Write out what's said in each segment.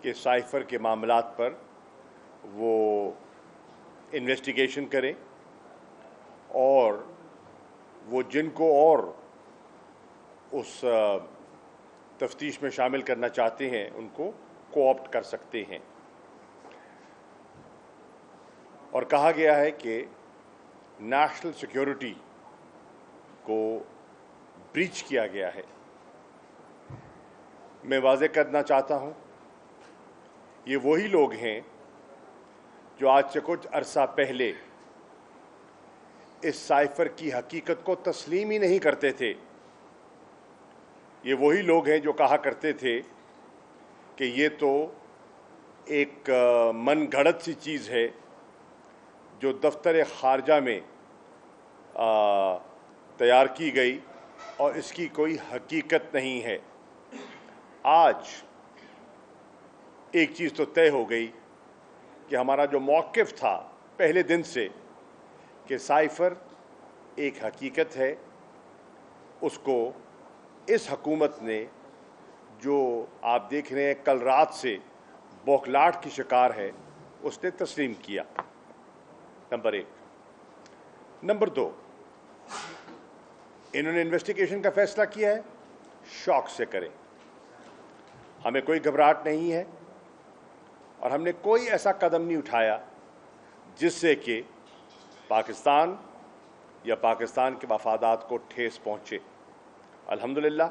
کہ سائفر کے معاملات پر وہ انویسٹیگیشن کریں اور وہ جن کو اور اس تفتیش میں شامل کرنا چاہتے ہیں ان کو کوآپٹ کر سکتے ہیں. اور کہا گیا ہے کہ نیشنل سیکیورٹی کو بریچ کیا گیا ہے. میں واضح کرنا چاہتا ہوں یہ وہی لوگ ہیں جو آج سے کچھ عرصہ پہلے اس سائفر کی حقیقت کو تسلیم ہی نہیں کرتے تھے. یہ وہی لوگ ہیں جو کہا کرتے تھے کہ یہ تو ایک من گھڑت سی چیز ہے جو دفتر خارجہ میں تیار کی گئی اور اس کی کوئی حقیقت نہیں ہے. آج ایک چیز تو طے ہو گئی کہ ہمارا جو موقف تھا پہلے دن سے کہ سائفر ایک حقیقت ہے، اس کو اس حکومت نے جو آپ دیکھ رہے ہیں کل رات سے بوکھلاہٹ کی شکار ہے اس نے تسلیم کیا. نمبر 1. نمبر 2، انہوں نے انویسٹیگیشن کا فیصلہ کیا ہے، شوق سے کریں. ہمیں کوئی گھبراہٹ نہیں ہے اور ہم نے کوئی ایسا قدم نہیں اٹھایا جس سے کہ پاکستان یا پاکستان کے مفادات کو ٹھیس پہنچے. الحمدللہ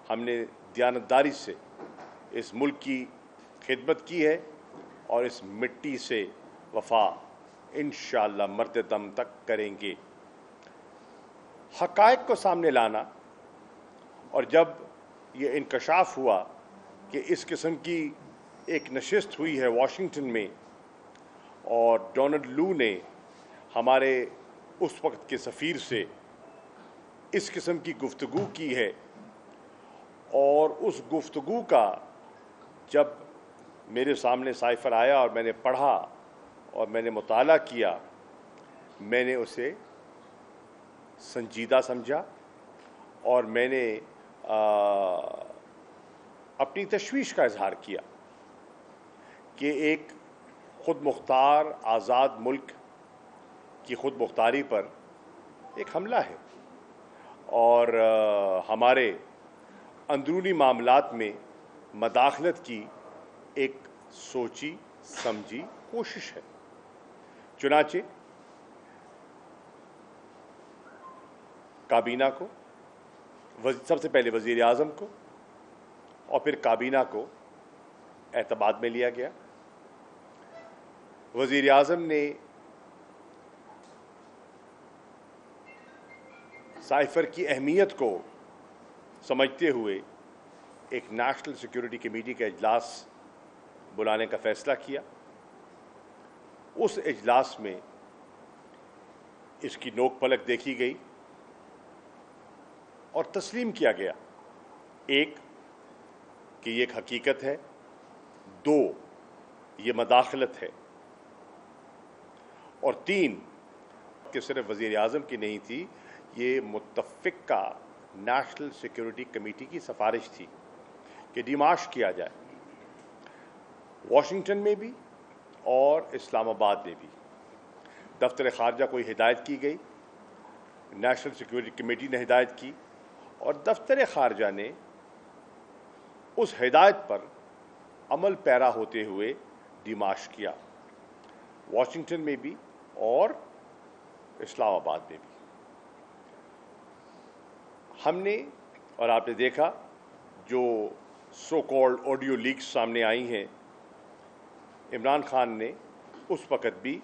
ہم نے دیانتداری سے اس ملک کی خدمت کی ہے اور اس مٹی سے وفا انشاءاللہ مرتے دم تک کریں گے. حقائق کو سامنے لانا، اور جب یہ انکشاف ہوا کہ اس قسم کی ایک نشست ہوئی ہے واشنگٹن میں اور ڈونلڈ لو نے ہمارے اس وقت کے سفیر سے اس قسم کی گفتگو کی ہے، اور اس گفتگو کا جب میرے سامنے سائفر آیا اور میں نے پڑھا اور میں نے مطالعہ کیا، میں نے اسے سنجیدہ سمجھا اور میں نے اپنی تشویش کا اظہار کیا کہ ایک خود مختار آزاد ملک کی خود مختاری پر ایک حملہ ہے اور ہمارے اندرونی معاملات میں مداخلت کی ایک سوچی سمجھی کوشش ہے. چنانچہ کابینہ کو، سب سے پہلے وزیر اعظم کو اور پھر کابینہ کو اعتماد میں لیا گیا. وزیر اعظم نے سائفر کی اہمیت کو سمجھتے ہوئے ایک نیشنل سیکیورٹی کمیٹی کا اجلاس بلانے کا فیصلہ کیا. اس اجلاس میں اس کی نوک پلک دیکھی گئی اور تسلیم کیا گیا، 1 کہ یہ ایک حقیقت ہے، 2 یہ مداخلت ہے، اور 3 کہ صرف وزیر اعظم کی نہیں تھی، یہ متفقہ نیشنل سیکیورٹی کمیٹی کی سفارش تھی کہ ڈیمارش کیا جائے واشنگٹن میں بھی اور اسلام آباد میں بھی. دفتر خارجہ کو ہدایت کی گئی، نیشنل سیکیورٹی کمیٹی نے ہدایت کی اور دفتر خارجہ نے اس ہدایت پر عمل پیرا ہوتے ہوئے ڈیمارش کیا، واشنگٹن میں بھی اور اسلام آباد میں بھی. ہم نے، اور آپ نے دیکھا جو سو کالڈ آڈیو لیکس سامنے آئی ہیں، عمران خان نے اس وقت بھی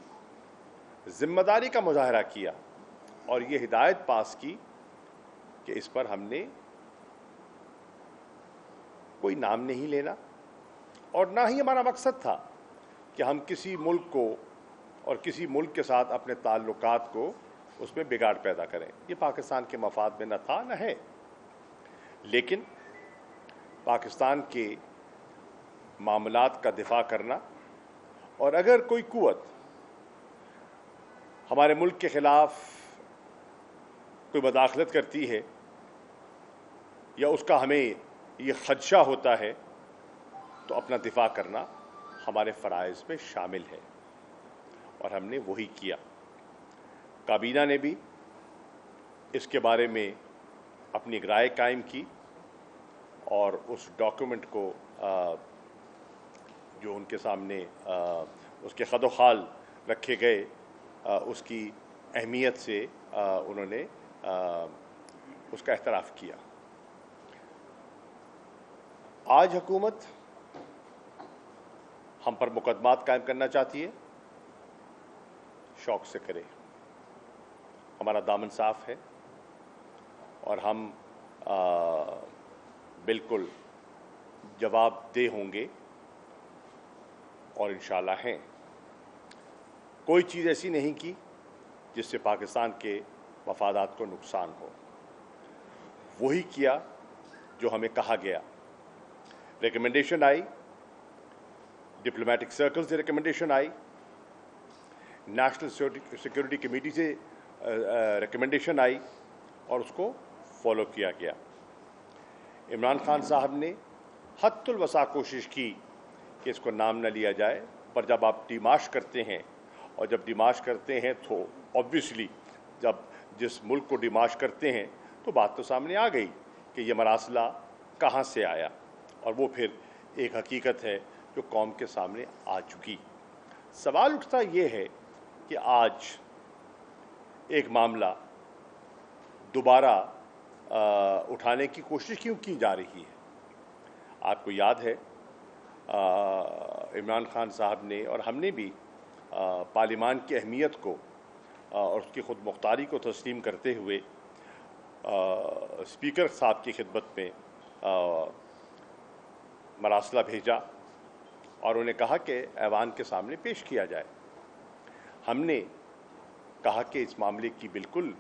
ذمہ داری کا مظاہرہ کیا اور یہ ہدایت پاس کی کہ اس پر ہم نے کوئی نام نہیں لینا، اور نہ ہی ہمارا مقصد تھا کہ ہم کسی ملک کو اور کسی ملک کے ساتھ اپنے تعلقات کو اس میں بگاڑ پیدا کریں. یہ پاکستان کے مفاد میں نہ تھا نہ ہے. لیکن پاکستان کے معاملات کا دفاع کرنا، اور اگر کوئی قوت ہمارے ملک کے خلاف کوئی مداخلت کرتی ہے یا اس کا ہمیں یہ خدشہ ہوتا ہے تو اپنا دفاع کرنا ہمارے فرائض میں شامل ہے، اور ہم نے وہی کیا۔ کابینہ نے بھی اس کے بارے میں اپنی ایک رائے قائم کی، اور اس ڈاکیومنٹ کو جو ان کے سامنے اس کے خد و خال رکھے گئے، اس کی اہمیت سے انہوں نے اس کا اعتراف کیا۔ آج حکومت ہم پر مقدمات قائم کرنا چاہتی ہے، شوق سے کرے، ہمارا دامن صاف ہے، اور ہم بالکل جواب دہ ہوں گے، اور انشاءاللہ ہیں۔ کوئی چیز ایسی نہیں کی جس سے پاکستان کے مفادات کو نقصان ہو، وہی کیا جو ہمیں کہا گیا۔ ریکمنڈیشن آئی، ڈپلومیٹک سرکل سے ریکمنڈیشن آئی، نیشنل سیکورٹی کمیٹی سے ریکمنڈیشن آئی، اور اس کو فالو کیا گیا۔ عمران خان صاحب نے حد الوسع کوشش کی کہ اس کو نام نہ لیا جائے، پر جب آپ ڈیمارش کرتے ہیں، اور جب ڈیمارش کرتے ہیں تو آبویسلی جب جس ملک کو ڈیمارش کرتے ہیں تو بات تو سامنے آ گئی کہ یہ مراسلہ کہاں سے آیا، اور وہ پھر ایک حقیقت ہے جو قوم کے سامنے آ چکی۔ سوال اٹھتا یہ ہے کہ آج ایک معاملہ دوبارہ اٹھانے کی کوشش کیوں کی جا رہی ہے؟ آپ کو یاد ہے عمران خان صاحب نے اور ہم نے بھی پارلیمان کی اہمیت کو اور اس کی خود مختاری کو تسلیم کرتے ہوئے اسپیکر صاحب کی خدمت میں مراسلہ بھیجا، اور انہیں کہا کہ ایوان کے سامنے پیش کیا جائے۔ ہم نے کہا کہ اس معاملے کی بالکل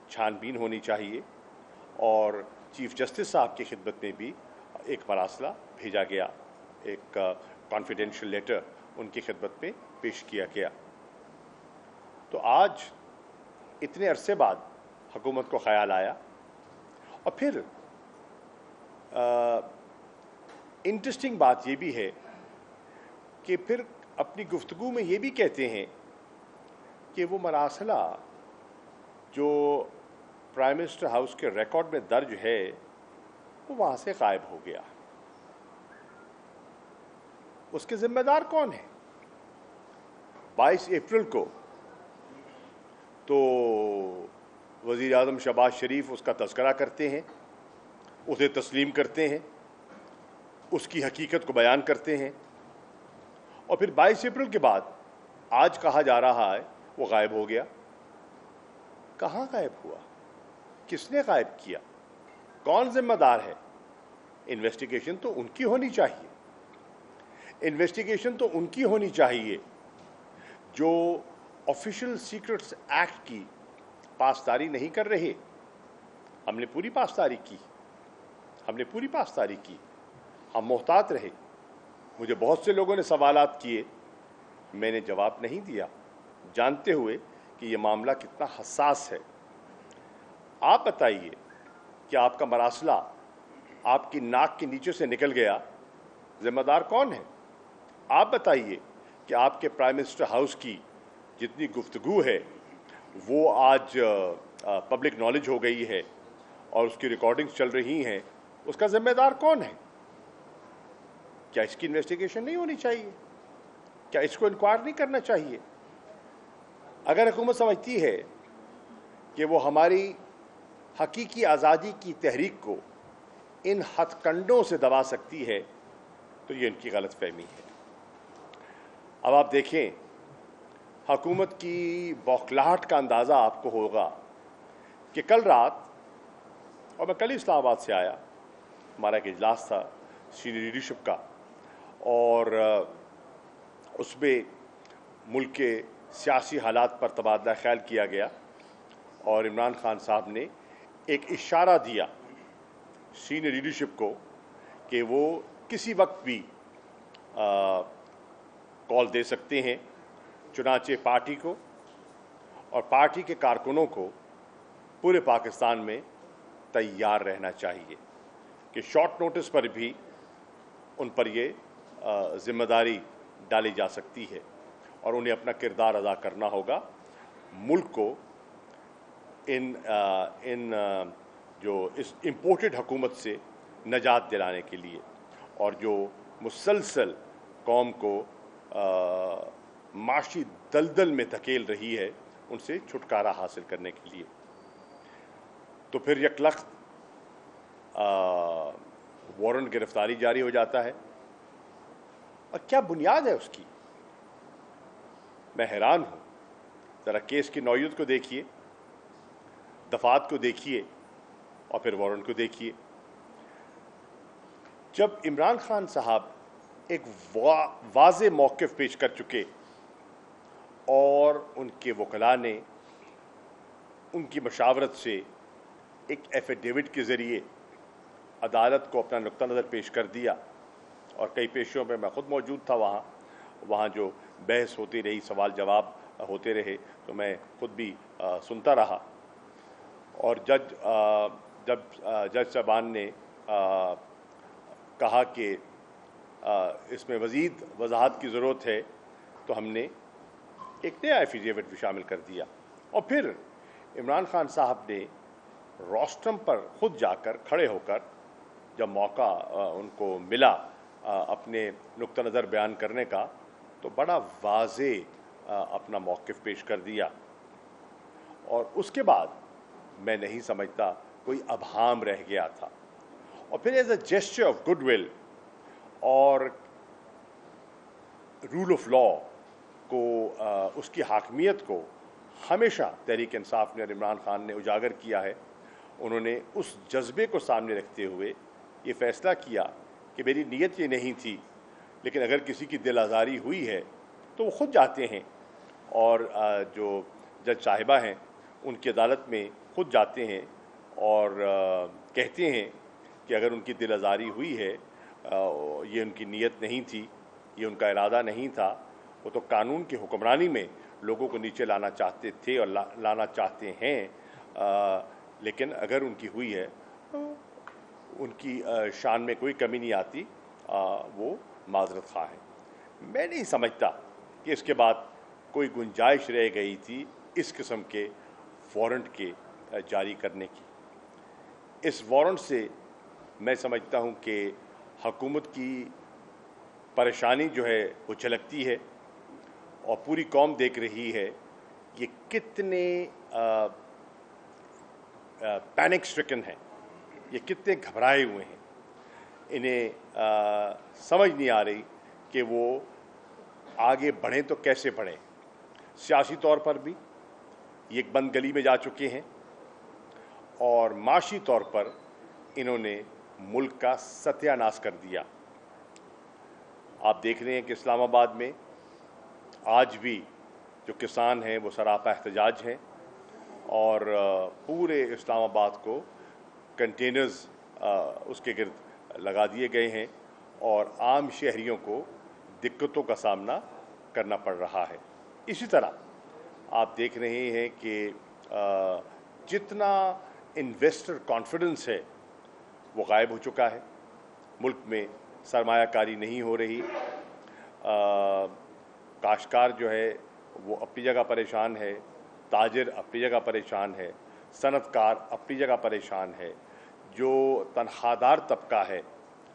چھان بین ہونی چاہیے، اور چیف جسٹس صاحب کی خدمت میں بھی ایک مراسلہ بھیجا گیا، ایک کانفیڈینشیل لیٹر ان کی خدمت میں پیش کیا گیا۔ تو آج اتنے عرصے بعد حکومت کو خیال آیا، اور پھر انٹرسٹنگ بات یہ بھی ہے کہ پھر اپنی گفتگو میں یہ بھی کہتے ہیں کہ وہ مراسلہ جو پرائم منسٹر ہاؤس کے ریکارڈ میں درج ہے وہ وہاں سے غائب ہو گیا۔ اس کے ذمہ دار کون ہیں؟ 22 اپریل کو تو وزیر اعظم شہباز شریف اس کا تذکرہ کرتے ہیں، اسے تسلیم کرتے ہیں، اس کی حقیقت کو بیان کرتے ہیں، اور پھر 22 اپریل کے بعد آج کہا جا رہا ہے وہ غائب ہو گیا۔ کہاں غائب ہوا؟ کس نے غائب کیا؟ کون ذمہ دار ہے؟ انویسٹیگیشن تو ان کی ہونی چاہیے، انویسٹیگیشن تو ان کی ہونی چاہیے جو آفیشل سیکرٹس ایکٹ کی پاسداری نہیں کر رہے۔ ہم نے پوری پاسداری کی، ہم محتاط رہے۔ مجھے بہت سے لوگوں نے سوالات کیے، میں نے جواب نہیں دیا، جانتے ہوئے کہ یہ معاملہ کتنا حساس ہے۔ آپ بتائیے کہ آپ کا مراسلہ آپ کی ناک کے نیچے سے نکل گیا، ذمہ دار کون ہے؟ آپ بتائیے کہ آپ کے پرائم منسٹر ہاؤس کی جتنی گفتگو ہے وہ آج پبلک نالج ہو گئی ہے اور اس کی ریکارڈنگز چل رہی ہیں، اس کا ذمہ دار کون ہے؟ کیا اس کی انویسٹیگیشن نہیں ہونی چاہیے؟ کیا اس کو انکوائر نہیں کرنا چاہیے؟ اگر حکومت سمجھتی ہے کہ وہ ہماری حقیقی آزادی کی تحریک کو ان ہتھ کنڈوں سے دبا سکتی ہے تو یہ ان کی غلط فہمی ہے۔ اب آپ دیکھیں، حکومت کی بوکھلاہٹ کا اندازہ آپ کو ہوگا کہ کل رات، اور میں کل ہی اسلام آباد سے آیا، ہمارا ایک اجلاس تھا سینئر لیڈرشپ کا، اور اس میں ملک کے سیاسی حالات پر تبادلہ خیال کیا گیا، اور عمران خان صاحب نے ایک اشارہ دیا سینئر لیڈرشپ کو کہ وہ کسی وقت بھی کال دے سکتے ہیں۔ چنانچہ پارٹی کو اور پارٹی کے کارکنوں کو پورے پاکستان میں تیار رہنا چاہیے کہ شارٹ نوٹس پر بھی ان پر یہ ذمہ داری ڈالی جا سکتی ہے اور انہیں اپنا کردار ادا کرنا ہوگا ملک کو ان جو اس امپورٹڈ حکومت سے نجات دلانے کے لیے اور جو مسلسل قوم کو معاشی دلدل میں دھکیل رہی ہے ان سے چھٹکارا حاصل کرنے کے لیے۔ تو پھر یکلخت وارنٹ گرفتاری جاری ہو جاتا ہے، اور کیا بنیاد ہے اس کی؟ میں حیران ہوں۔ ذرا کیس کی نوعیت کو دیکھیے، دفعات کو دیکھیے، اور پھر وارنٹ کو دیکھیے۔ جب عمران خان صاحب ایک واضح موقف پیش کر چکے اور ان کے وکلاء نے ان کی مشاورت سے ایک ایفیڈیوٹ کے ذریعے عدالت کو اپنا نقطہ نظر پیش کر دیا، اور کئی پیشیوں میں میں خود موجود تھا وہاں جو بحث ہوتی رہی، سوال جواب ہوتے رہے، تو میں خود بھی سنتا رہا، اور جب جج صاحبان نے کہا کہ اس میں مزید وضاحت کی ضرورت ہے، تو ہم نے ایک نیا ایفیڈیوٹ بھی شامل کر دیا، اور پھر عمران خان صاحب نے روسٹرم پر خود جا کر کھڑے ہو کر جب موقع ان کو ملا اپنے نقطہ نظر بیان کرنے کا، تو بڑا واضح اپنا موقف پیش کر دیا، اور اس کے بعد میں نہیں سمجھتا کوئی ابہام رہ گیا تھا۔ اور پھر as a gesture of good will اور رول آف لا کو، اس کی حاکمیت کو ہمیشہ تحریک انصاف نے اور عمران خان نے اجاگر کیا ہے۔ انہوں نے اس جذبے کو سامنے رکھتے ہوئے یہ فیصلہ کیا کہ میری نیت یہ نہیں تھی، لیکن اگر کسی کی دل آزاری ہوئی ہے تو وہ خود جاتے ہیں، اور جو جج صاحبہ ہیں ان کی عدالت میں خود جاتے ہیں اور کہتے ہیں کہ اگر ان کی دل آزاری ہوئی ہے، یہ ان کی نیت نہیں تھی، یہ ان کا ارادہ نہیں تھا، وہ تو قانون کی حکمرانی میں لوگوں کو نیچے لانا چاہتے تھے اور لانا چاہتے ہیں، لیکن اگر ان کی ہوئی ہے ان کی شان میں کوئی کمی نہیں آتی، وہ معذرت خواہ ہیں۔ میں نہیں سمجھتا کہ اس کے بعد کوئی گنجائش رہ گئی تھی اس قسم کے وارنٹ کے جاری کرنے کی۔ اس وارنٹ سے میں سمجھتا ہوں کہ حکومت کی پریشانی جو ہے وہ جھلکتی ہے، اور پوری قوم دیکھ رہی ہے یہ کتنے پینک سٹرکن ہیں، یہ کتنے گھبرائے ہوئے ہیں، انہیں سمجھ نہیں آ رہی کہ وہ آگے بڑھیں تو کیسے بڑھیں۔ سیاسی طور پر بھی یہ ایک بند گلی میں جا چکے ہیں، اور معاشی طور پر انہوں نے ملک کا ستیہ ناش کر دیا۔ آپ دیکھ رہے ہیں کہ اسلام آباد میں آج بھی جو کسان ہیں وہ سراپا احتجاج ہیں، اور پورے اسلام آباد کو کنٹینرز اس کے گرد لگا دیے گئے ہیں، اور عام شہریوں کو دقتوں کا سامنا کرنا پڑ رہا ہے۔ اسی طرح آپ دیکھ رہے ہیں کہ جتنا انویسٹر کانفیڈنس ہے وہ غائب ہو چکا ہے، ملک میں سرمایہ کاری نہیں ہو رہی، کاشتکار جو ہے وہ اپنی جگہ پریشان ہے، تاجر اپنی جگہ پریشان ہے، صنعت کار اپنی جگہ پریشان ہے، جو تنخواہ دار طبقہ ہے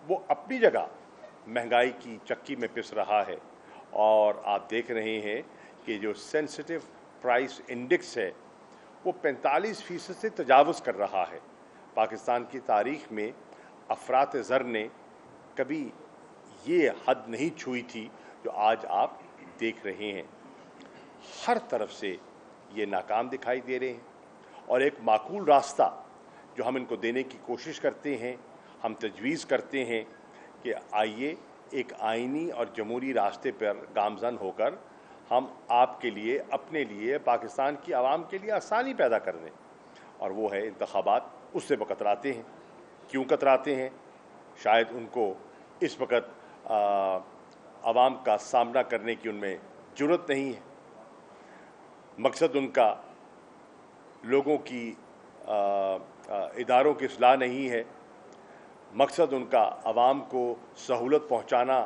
وہ اپنی جگہ مہنگائی کی چکی میں پس رہا ہے، اور آپ دیکھ رہے ہیں کہ جو سینسٹیو پرائس انڈیکس ہے وہ 45% سے تجاوز کر رہا ہے۔ پاکستان کی تاریخ میں افراط زر نے کبھی یہ حد نہیں چھوئی تھی جو آج آپ دیکھ رہے ہیں۔ ہر طرف سے یہ ناکام دکھائی دے رہے ہیں، اور ایک معقول راستہ جو ہم ان کو دینے کی کوشش کرتے ہیں، ہم تجویز کرتے ہیں کہ آئیے ایک آئینی اور جمہوری راستے پر گامزن ہو کر ہم آپ کے لیے، اپنے لیے، پاکستان کی عوام کے لیے آسانی پیدا کر دیں، اور وہ ہے انتخابات۔ اس سے وہ کتراتے ہیں۔ کیوں کتراتے ہیں؟ شاید ان کو اس وقت عوام کا سامنا کرنے کی ان میں جرأت نہیں ہے۔ مقصد ان کا لوگوں کی اداروں کی اصلاح نہیں ہے، مقصد ان کا عوام کو سہولت پہنچانا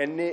NA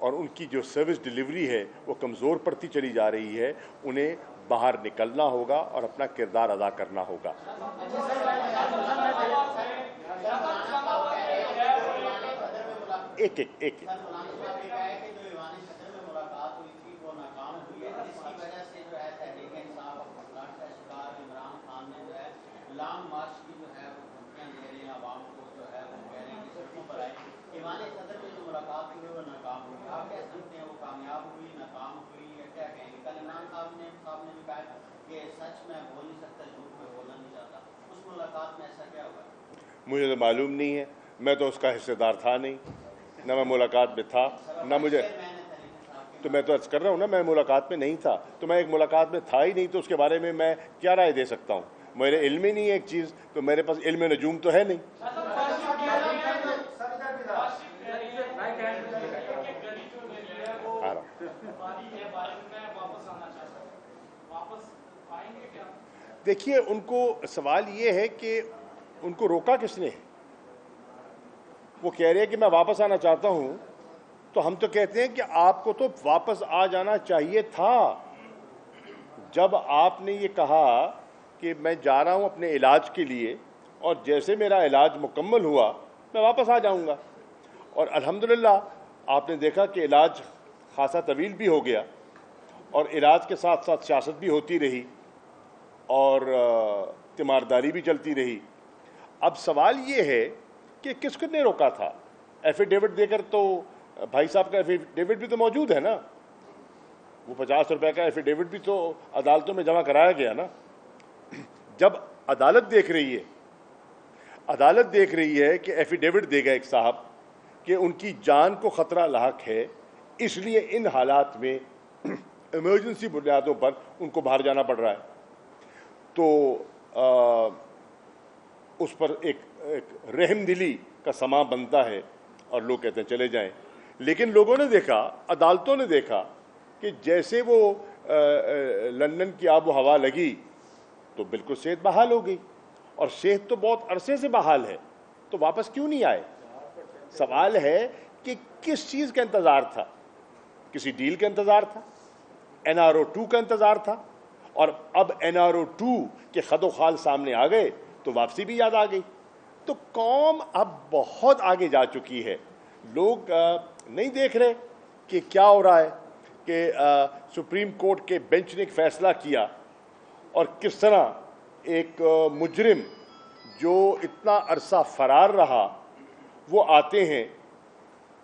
اور ان کی جو سروس ڈلیوری ہے وہ کمزور پڑتی چلی جا رہی ہے. انہیں باہر نکلنا ہوگا اور اپنا کردار ادا کرنا ہوگا. ایک لانگ مارچ کی جو ہے وہ دھمکیاں دے رہے ہیں عوام کو، جو ہے وہ کہہ رہے ہیں کہ سڑکوں پر آئے. ایوان صدر میں جو ملاقات ہوئی وہ ناکام ہوئی. آپ کیا سمجھتے ہیں وہ کامیاب ہوئی، ناکام ہوئی، یا کیا کہیں گے؟ کل عمران صاحب نے بھی کہا کہ سچ میں بول نہیں سکتا، جھوٹ میں بولنا نہیں چاہتا. اس ملاقات میں ایسا کیا ہوا؟ مجھے تو معلوم نہیں ہے، میں تو اس کا حصے دار تھا نہیں، نہ میں ملاقات میں تھا نہ مجھے. تو میں تو عرض کر رہا ہوں نا، میں ملاقات میں نہیں تھا. تو میں ایک ملاقات میں تھا ہی نہیں، تو اس کے بارے میں میں کیا رائے دے سکتا ہوں؟ میرے علم ہی نہیں ہے ایک چیز، تو میرے پاس علم نجوم تو ہے نہیں. دیکھیے، ان کو سوال یہ ہے کہ ان کو روکا کس نے؟ وہ کہہ رہے ہیں کہ میں واپس آنا چاہتا ہوں، تو ہم تو کہتے ہیں کہ آپ کو تو واپس آ جانا چاہیے تھا. جب آپ نے یہ کہا کہ میں جا رہا ہوں اپنے علاج کے لیے، اور جیسے میرا علاج مکمل ہوا میں واپس آ جاؤں گا، اور الحمدللہ آپ نے دیکھا کہ علاج خاصا طویل بھی ہو گیا، اور علاج کے ساتھ ساتھ سیاست بھی ہوتی رہی، اور تیمارداری بھی چلتی رہی. اب سوال یہ ہے کہ کس کو نے روکا تھا؟ ایفیڈیوٹ دے کر تو بھائی صاحب کا ایفیڈیوٹ بھی تو موجود ہے نا، وہ 50 روپے کا ایفیڈیوٹ بھی تو عدالتوں میں جمع کرایا گیا نا. جب عدالت دیکھ رہی ہے کہ ایفیڈیوٹ دے گا ایک صاحب کہ ان کی جان کو خطرہ لاحق ہے، اس لیے ان حالات میں ایمرجنسی بنیادوں پر ان کو باہر جانا پڑ رہا ہے، تو اس پر ایک رحم دلی کا سما بنتا ہے، اور لوگ کہتے ہیں چلے جائیں. لیکن لوگوں نے دیکھا، عدالتوں نے دیکھا کہ جیسے وہ لندن کی آب و ہوا لگی تو بالکل صحت بحال ہو گئی، اور صحت تو بہت عرصے سے بحال ہے، تو واپس کیوں نہیں آئے؟ سوال ہے کہ کس چیز کا انتظار تھا؟ کسی ڈیل کا انتظار تھا؟ NRO-2 کا انتظار تھا؟ اور اب NRO-2 کے خد و خال سامنے آ گئے تو واپسی بھی یاد آ گئی. تو قوم اب بہت آگے جا چکی ہے. لوگ نہیں دیکھ رہے کہ کیا ہو رہا ہے، کہ سپریم کورٹ کے بینچ نے ایک فیصلہ کیا، اور کس طرح ایک مجرم جو اتنا عرصہ فرار رہا وہ آتے ہیں،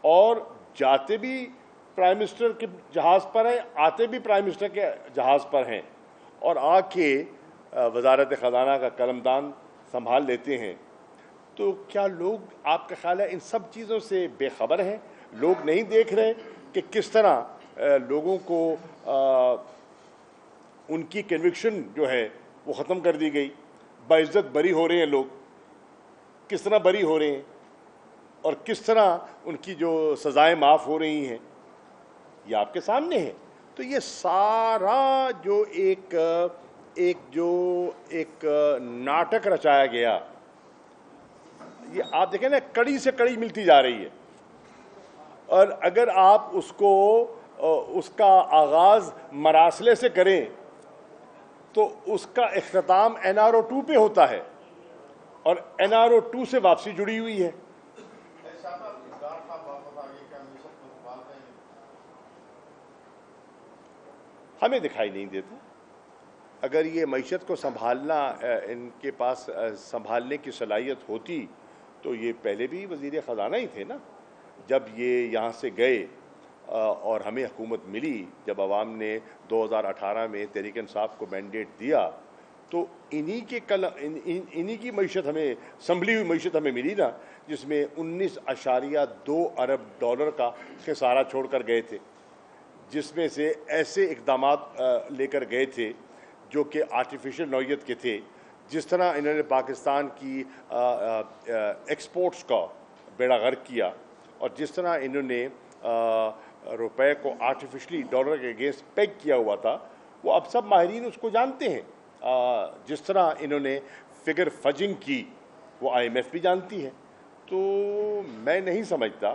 اور جاتے بھی پرائم منسٹر کے جہاز پر ہیں، آتے بھی پرائم منسٹر کے جہاز پر ہیں، اور آ کے وزارت خزانہ کا قلمدان سنبھال لیتے ہیں. تو کیا لوگ، آپ کا خیال ہے، ان سب چیزوں سے بے خبر ہیں؟ لوگ نہیں دیکھ رہے کہ کس طرح لوگوں کو ان کی کنوکشن جو ہے وہ ختم کر دی گئی، باعزت بری ہو رہے ہیں لوگ، کس طرح بری ہو رہے ہیں، اور کس طرح ان کی جو سزائیں معاف ہو رہی ہیں، یہ آپ کے سامنے ہے. تو یہ سارا جو ایک ناٹک رچایا گیا، یہ آپ دیکھیں نا، کڑی سے کڑی ملتی جا رہی ہے. اور اگر آپ اس کا آغاز مراسلے سے کریں تو اس کا اختتام NRO-2 پہ ہوتا ہے، اور NRO-2 سے واپسی جڑی ہوئی ہے. ہمیں دکھائی نہیں دیتا. اگر یہ معیشت کو سنبھالنا، ان کے پاس سنبھالنے کی صلاحیت ہوتی تو یہ پہلے بھی وزیر خزانہ ہی تھے نا. جب یہ یہاں سے گئے اور ہمیں حکومت ملی، جب عوام نے 2018 میں تحریک انصاف کو مینڈیٹ دیا، تو انہی کی معیشت ہمیں، سنبھلی ہوئی معیشت ہمیں ملی نا، جس میں 19.2 ارب ڈالر کا خسارہ چھوڑ کر گئے تھے، جس میں سے ایسے اقدامات لے کر گئے تھے جو کہ آرٹیفیشل نوعیت کے تھے. جس طرح انہوں نے پاکستان کی ایکسپورٹس کا بیڑا غرق کیا، اور جس طرح انہوں نے روپے کو آرٹیفیشلی ڈالر کے اگینسٹ پیگ کیا ہوا تھا، وہ اب سب ماہرین اس کو جانتے ہیں. جس طرح انہوں نے فگر فجنگ کی، وہ IMF بھی جانتی ہے. تو میں نہیں سمجھتا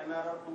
NRO 2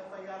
FIR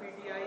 PTI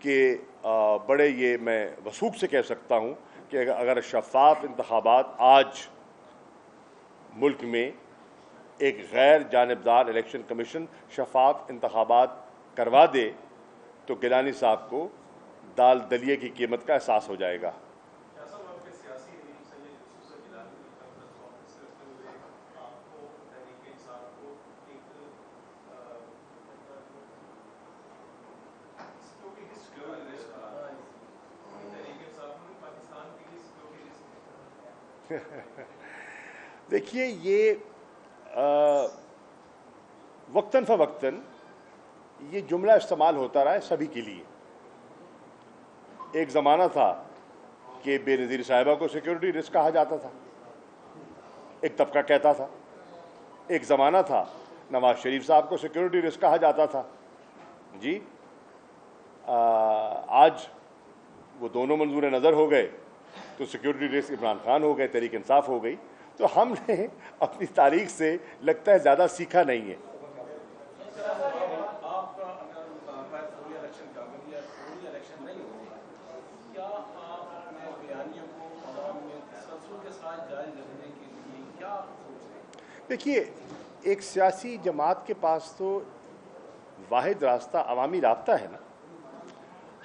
کہ بڑے یہ میں وثوق سے کہہ سکتا ہوں کہ اگر شفاف انتخابات آج ملک میں ایک غیر جانبدار الیکشن کمیشن شفاف انتخابات کروا دے تو گیلانی صاحب کو دال دلیے کی قیمت کا احساس ہو جائے گا۔ دیکھیے یہ وقتاً فوقتاً یہ جملہ استعمال ہوتا رہا ہے سبھی کے لیے۔ ایک زمانہ تھا کہ بے نظیر صاحبہ کو سیکیورٹی رسک کہا جاتا تھا، ایک طبقہ کہتا تھا۔ ایک زمانہ تھا نواز شریف صاحب کو سیکیورٹی رسک کہا جاتا تھا۔ جی آج وہ دونوں منظور نظر ہو گئے تو سیکیورٹی رسک عمران خان ہو گئے، تحریک انصاف ہو گئی۔ تو ہم نے اپنی تاریخ سے لگتا ہے زیادہ سیکھا نہیں ہے۔ دیکھیے ایک سیاسی جماعت کے پاس تو واحد راستہ عوامی رابطہ ہے نا۔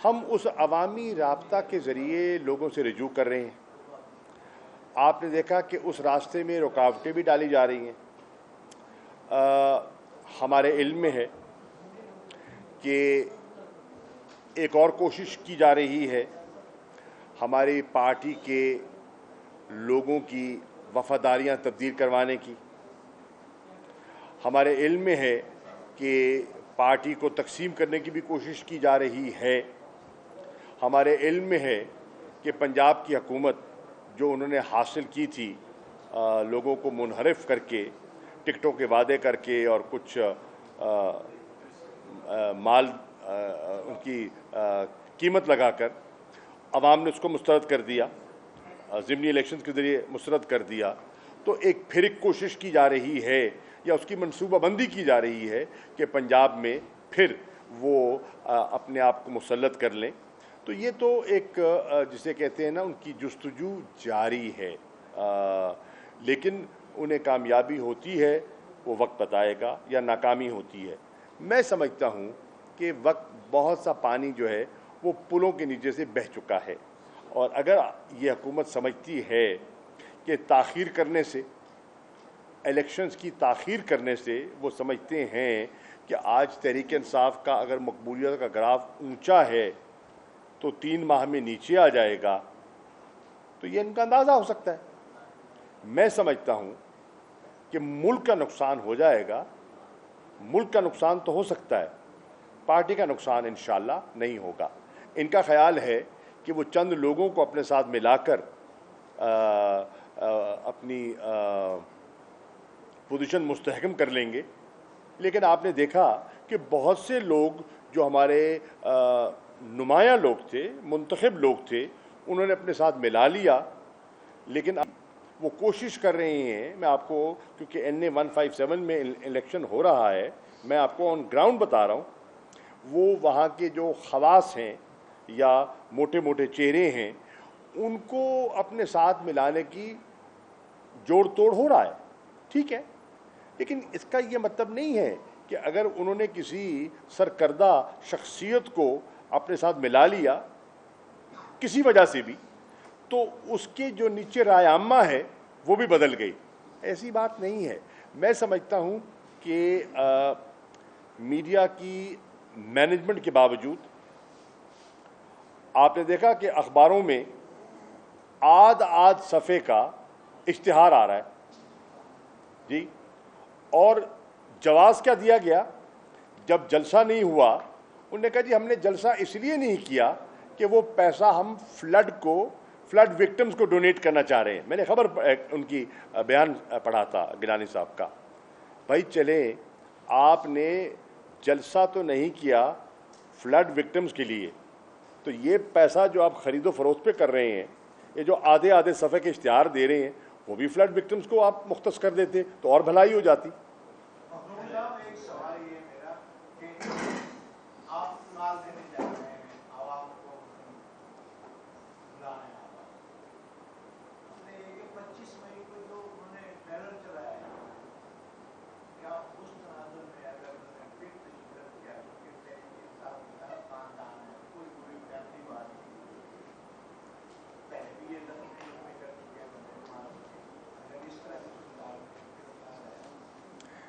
ہم اس عوامی رابطہ کے ذریعے لوگوں سے رجوع کر رہے ہیں۔ آپ نے دیکھا کہ اس راستے میں رکاوٹیں بھی ڈالی جا رہی ہیں۔ ہمارے علم میں ہے کہ ایک اور کوشش کی جا رہی ہے ہماری پارٹی کے لوگوں کی وفاداریاں تبدیل کروانے کی۔ ہمارے علم میں ہے کہ پارٹی کو تقسیم کرنے کی بھی کوشش کی جا رہی ہے۔ ہمارے علم میں ہے کہ پنجاب کی حکومت جو انہوں نے حاصل کی تھی لوگوں کو منحرف کر کے، ٹکٹوں کے وعدے کر کے اور کچھ مال ان کی قیمت لگا کر، عوام نے اس کو مسترد کر دیا، ضمنی الیکشنز کے ذریعے مسترد کر دیا۔ تو ایک پھر ایک کوشش کی جا رہی ہے یا اس کی منصوبہ بندی کی جا رہی ہے کہ پنجاب میں پھر وہ اپنے آپ کو مسلط کر لیں۔ تو یہ تو ایک جسے کہتے ہیں نا ان کی جستجو جاری ہے، لیکن انہیں کامیابی ہوتی ہے وہ وقت بتائے گا یا ناکامی ہوتی ہے۔ میں سمجھتا ہوں کہ وقت بہت سا پانی جو ہے وہ پلوں کے نیچے سے بہہ چکا ہے، اور اگر یہ حکومت سمجھتی ہے کہ تاخیر کرنے سے، الیکشنز کی تاخیر کرنے سے، وہ سمجھتے ہیں کہ آج تحریک انصاف کا اگر مقبولیت کا گراف اونچا ہے تو 3 ماہ میں نیچے آ جائے گا، تو یہ ان کا اندازہ ہو سکتا ہے۔ میں سمجھتا ہوں کہ ملک کا نقصان ہو جائے گا۔ ملک کا نقصان تو ہو سکتا ہے، پارٹی کا نقصان انشاءاللہ نہیں ہوگا۔ ان کا خیال ہے کہ وہ چند لوگوں کو اپنے ساتھ ملا کر اپنی پوزیشن مستحکم کر لیں گے، لیکن آپ نے دیکھا کہ بہت سے لوگ جو ہمارے نمایاں لوگ تھے، منتخب لوگ تھے، انہوں نے اپنے ساتھ ملا لیا، لیکن وہ کوشش کر رہے ہیں۔ میں آپ کو، کیونکہ NA 157 میں الیکشن ہو رہا ہے، میں آپ کو آن گراؤنڈ بتا رہا ہوں، وہ وہاں کے جو خواص ہیں یا موٹے موٹے چہرے ہیں ان کو اپنے ساتھ ملانے کی جوڑ توڑ ہو رہا ہے، ٹھیک ہے، لیکن اس کا یہ مطلب نہیں ہے کہ اگر انہوں نے کسی سرکردہ شخصیت کو اپنے ساتھ ملا لیا کسی وجہ سے بھی تو اس کے جو نیچے رائے عامہ ہے وہ بھی بدل گئی۔ ایسی بات نہیں ہے۔ میں سمجھتا ہوں کہ میڈیا کی مینجمنٹ کے باوجود آپ نے دیکھا کہ اخباروں میں آدھ صفحے کا اشتہار آ رہا ہے جی، اور جواز کیا دیا گیا جب جلسہ نہیں ہوا؟ انہوں نے کہا جی ہم نے جلسہ اس لیے نہیں کیا کہ وہ پیسہ ہم فلڈ وکٹمز کو ڈونیٹ کرنا چاہ رہے ہیں۔ میں نے خبر ان کی بیان پڑھا تھا گیلانی صاحب کا۔ بھائی چلیں، آپ نے جلسہ تو نہیں کیا فلڈ وکٹمز کے لیے، تو یہ پیسہ جو آپ خرید و فروخت پہ کر رہے ہیں، یہ جو آدھے صفحے کے اشتہار دے رہے ہیں، وہ بھی فلڈ وکٹمز کو آپ مختص کر دیتے تو اور بھلائی ہو جاتی۔ ایک سوال یہ میرا کہ آپ مال دینے جا رہے ہیں،